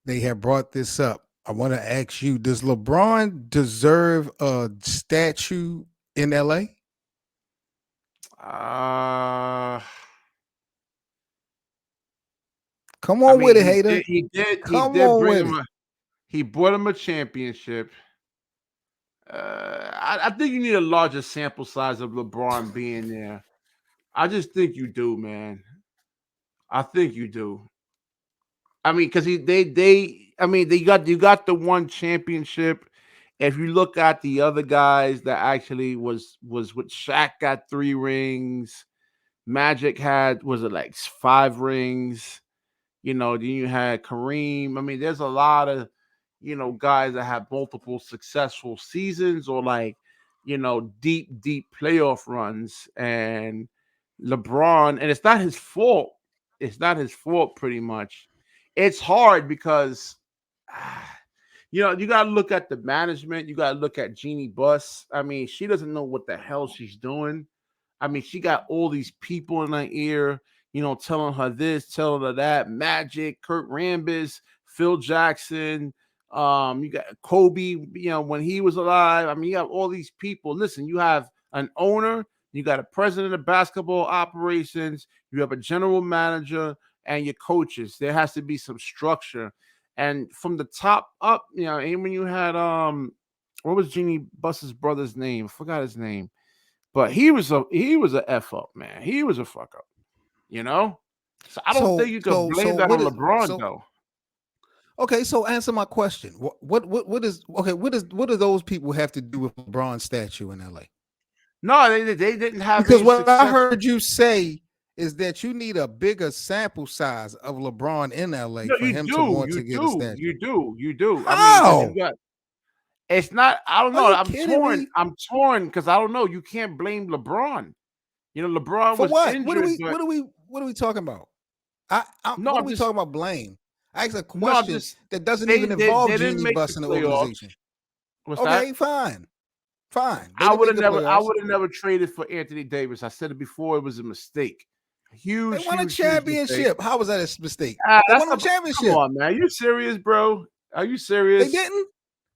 they have brought this up. I want to ask you: does LeBron deserve a statue in LA? Uh, Come I on mean, with it, hater. he Come did on bring with him it. he brought him a championship. I think you need a larger sample size of LeBron being there. I just think you do, man. I think you do. I mean, because I mean, they got you got the one championship. If you look at the other guys that actually was with Shaq got 3 rings, Magic had was it like 5 rings? Then you had Kareem. I mean, there's a lot of, guys that have multiple successful seasons or like, deep, deep playoff runs. And LeBron, and it's not his fault. It's not his fault, pretty much. It's hard because, you got to look at the management. You got to look at Jeannie Buss. I mean, she doesn't know what the hell she's doing. I mean, she got all these people in her ear, telling her this, telling her that. Magic, Kurt Rambis, Phil Jackson. You got Kobe, when he was alive. I mean, you have all these people. Listen, you have an owner, you got a president of basketball operations, you have a general manager, and your coaches. There has to be some structure. And from the top up, and when you had what was Jeannie Buss's brother's name? I forgot his name, but he was a f up, man. He was a fuck up, you know. So I don't think So, you could so, blame so that what on is LeBron so? though. Okay, so answer my question. What is okay? What do those people have to do with LeBron's statue in LA? No, they didn't have Because any what I success. heard you say is that you need a bigger sample size of LeBron in LA No, for you him to do, want you to get a do, statue. you do, you do. I mean, because you How? got it's not. I don't Are know. you I'm kidding torn. me? I'm torn because I don't know. You can't blame LeBron. LeBron For was what? injured, but What are we talking about? no, What are I'm we just talking about? Blame. I asked a no, I'm question just that doesn't they even they, involve they didn't Genie make the Bus in the playoffs. organization. What's that? Okay, fine, fine. They didn't make the I playoffs. would have never traded for Anthony Davis. I said it before, it was a mistake. They Huge, won a huge, huge mistake. championship. How was that a mistake? They That's won a come championship. on, man. Are you serious, bro? Are you They serious? didn't.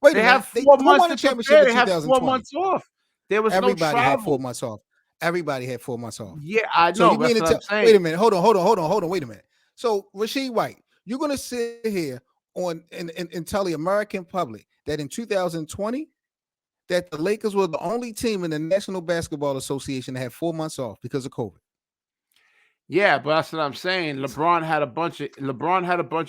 Wait a They have minute. They four who months won a to championship prepare. in They have 2020? 4 months off. There was no Everybody had 4 travel. months off. Everybody had 4 months off. Yeah, I So know. you mean That's to what I'm tell? saying. Wait a minute. Hold on. Wait a minute. So Rasheed White, you're gonna sit here and tell the American public that in 2020 that the Lakers were the only team in the National Basketball Association that had 4 months off because of COVID. Yeah, but that's what I'm saying. LeBron had a bunch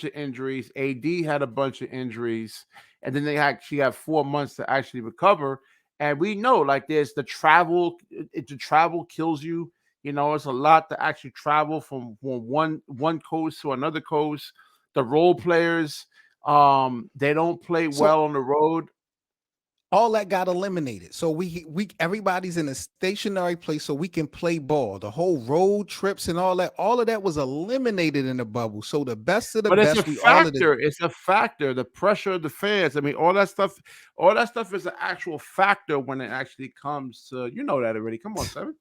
of injuries. AD had a bunch of injuries, and then they actually have 4 months to actually recover. And we know, like, there's the travel. The travel kills you. It's a lot to actually travel from one coast to another coast. The role players, they don't play So well on the road. all that got eliminated. So we everybody's in a stationary place so we can play ball. The whole road trips and all of that was eliminated in the bubble. So the best of the But it's a best, we all of the factor. It's a factor. The pressure of the fans. I mean, all that stuff is an actual factor when it actually comes to that already. Come on, Seven.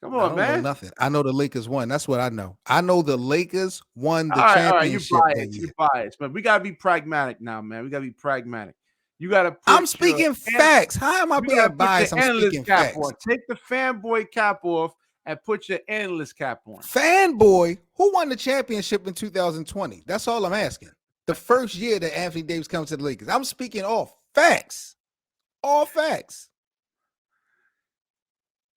Come I on, don't know man. nothing. I know the Lakers won. That's what I know. I know the Lakers won the All right. You championship that biased. You year. biased, but we gotta be pragmatic now, man. We gotta be pragmatic. You gotta I'm put your speaking and facts. How am I you gotta being put your biased? I'm analyst speaking cap facts. on. Take the fanboy cap off and put your analyst cap on. Fanboy, who won the championship in 2020? That's all I'm asking. The first year that Anthony Davis comes to the Lakers. I'm speaking all facts. All facts.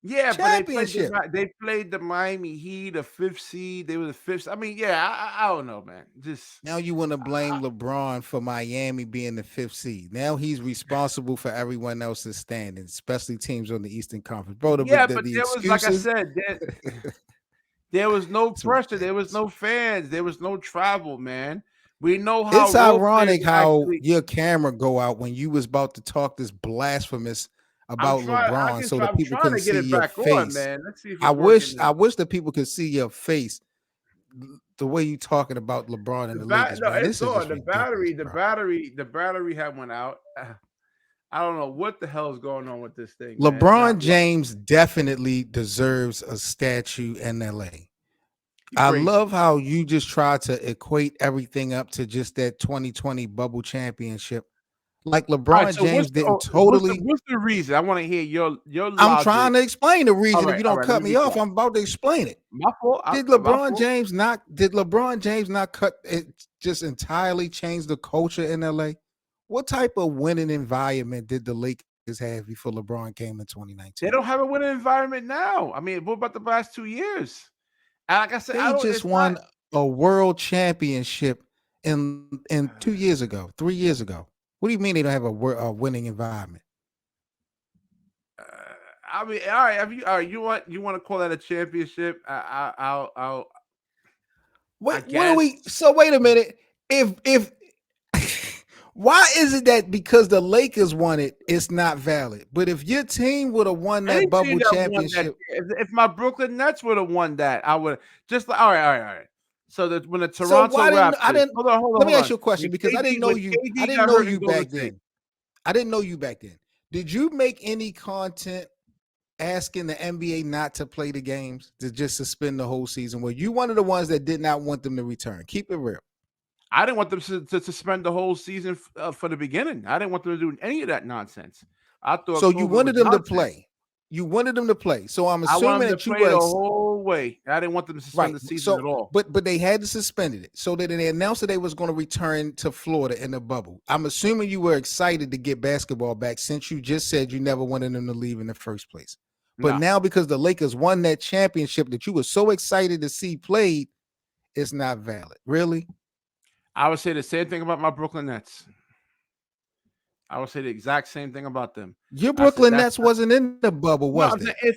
Yeah, but Championship. they played the Miami Heat, a fifth seed. They were the fifth. I mean, yeah, I don't know, man. Just Now you want to blame LeBron for Miami being the fifth seed. Now he's responsible for everyone else's standings, especially teams on the Eastern Conference. Bro, yeah, but the there was, like I excuses. said, there was no It's pressure. There was ridiculous. no fans. There was no travel, man. We know how It's role players ironic how actually. your camera go out when you was about to talk this blasphemous I'm about trying. I LeBron can so try. the I'm people trying couldn't to get see it your back on, face. man. Let's see if it's working I now. wish the people could see your face the way you talking about LeBron and the Lakers, No, man. it's This is on. just ridiculous, bro. The battery had went out. I don't know what the hell is going on with this thing, man. It's not. LeBron James definitely deserves a statue in LA. You I crazy. love how you just try to equate everything up to just that 2020 bubble championship. Like All right. LeBron So James didn't totally. what's the reason? I want to hear your I'm trying logic. to explain the reason. If you All don't right. Let cut me be me off, quiet. I'm about to explain it. My fault. My Did fault. LeBron James not cut it, just entirely change the culture in LA? What type of winning environment did the Lakers have before LeBron came in They 2019? don't have a winning environment now. I mean, what about the last 2 years? And like I said, I They don't. just It's not. won a world championship in 2 years ago, 3 years ago. What do you mean they don't have a winning environment? Uh, I mean, all right. Have you? All right. You want to call that a championship? I Wait, what are guess. we? So wait a minute. If why is it that because the Lakers won it, it's not valid? But if your team would have won Any that team bubble that won that, championship, if my Brooklyn Nets would have won that, I would just like all right. So that when the so Toronto why didn't I Raptors, didn't? Let me hold ask on, you a question because when KD I didn't got know hurt in you Golden back State, then. I didn't know you back then. Did you make any content asking the NBA not to play the games to just suspend the whole season? Were you one of the ones that did not want them to return? Keep it real. I didn't want them to suspend the whole season for the beginning. I didn't want them to do any of that nonsense. I thought So you COVID was wanted them to nonsense. play. You wanted them to play. So I'm I want assuming them to that you play were the whole way. I didn't want them to suspend right. the season at So all. but they had to suspend it so that they announced that they was going to return to Florida in the bubble. I'm assuming you were excited to get basketball back since you just said you never wanted them to leave in the first place. But No, now because the Lakers won that championship that you were so excited to see played, it's not valid. Really? I would say the same thing about my Brooklyn Nets. I would say the exact same thing about them. Your I said Brooklyn Nets wasn't in the bubble, no. was I'm they? saying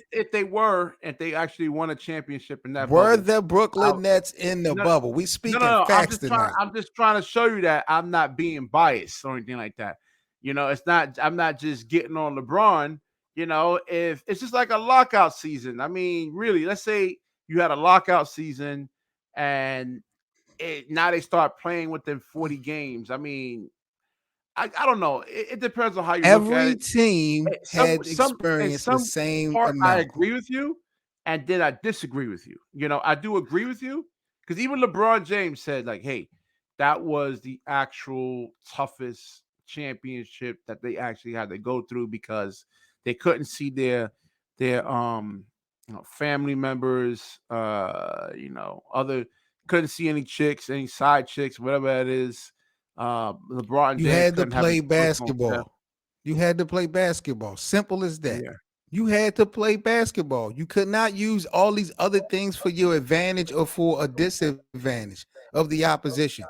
if they actually won a championship in that Were bubble, the I, Brooklyn Nets in the no, bubble? We no, speaking no. facts tonight. I'm just trying to show you that I'm not being biased or anything like that. It's not. I'm not just getting on LeBron. If it's just like a lockout season. I mean, really, let's say you had a lockout season and now they start playing within 40 games. I mean, I don't know. It depends on how you look at Every it. team had Some in experienced the some same part I amount. agree with you, and then I disagree with you. I do agree with you because even LeBron James said like, "Hey, that was the actual toughest championship that they actually had to go through because they couldn't see their family members, other couldn't see any chicks, any side chicks, whatever it is. LeBron You James had to couldn't have his play personal stuff. basketball. You had to play basketball. Simple as that. Yeah. You had to play basketball. You could not use all these other things for your advantage or for a disadvantage of the opposition.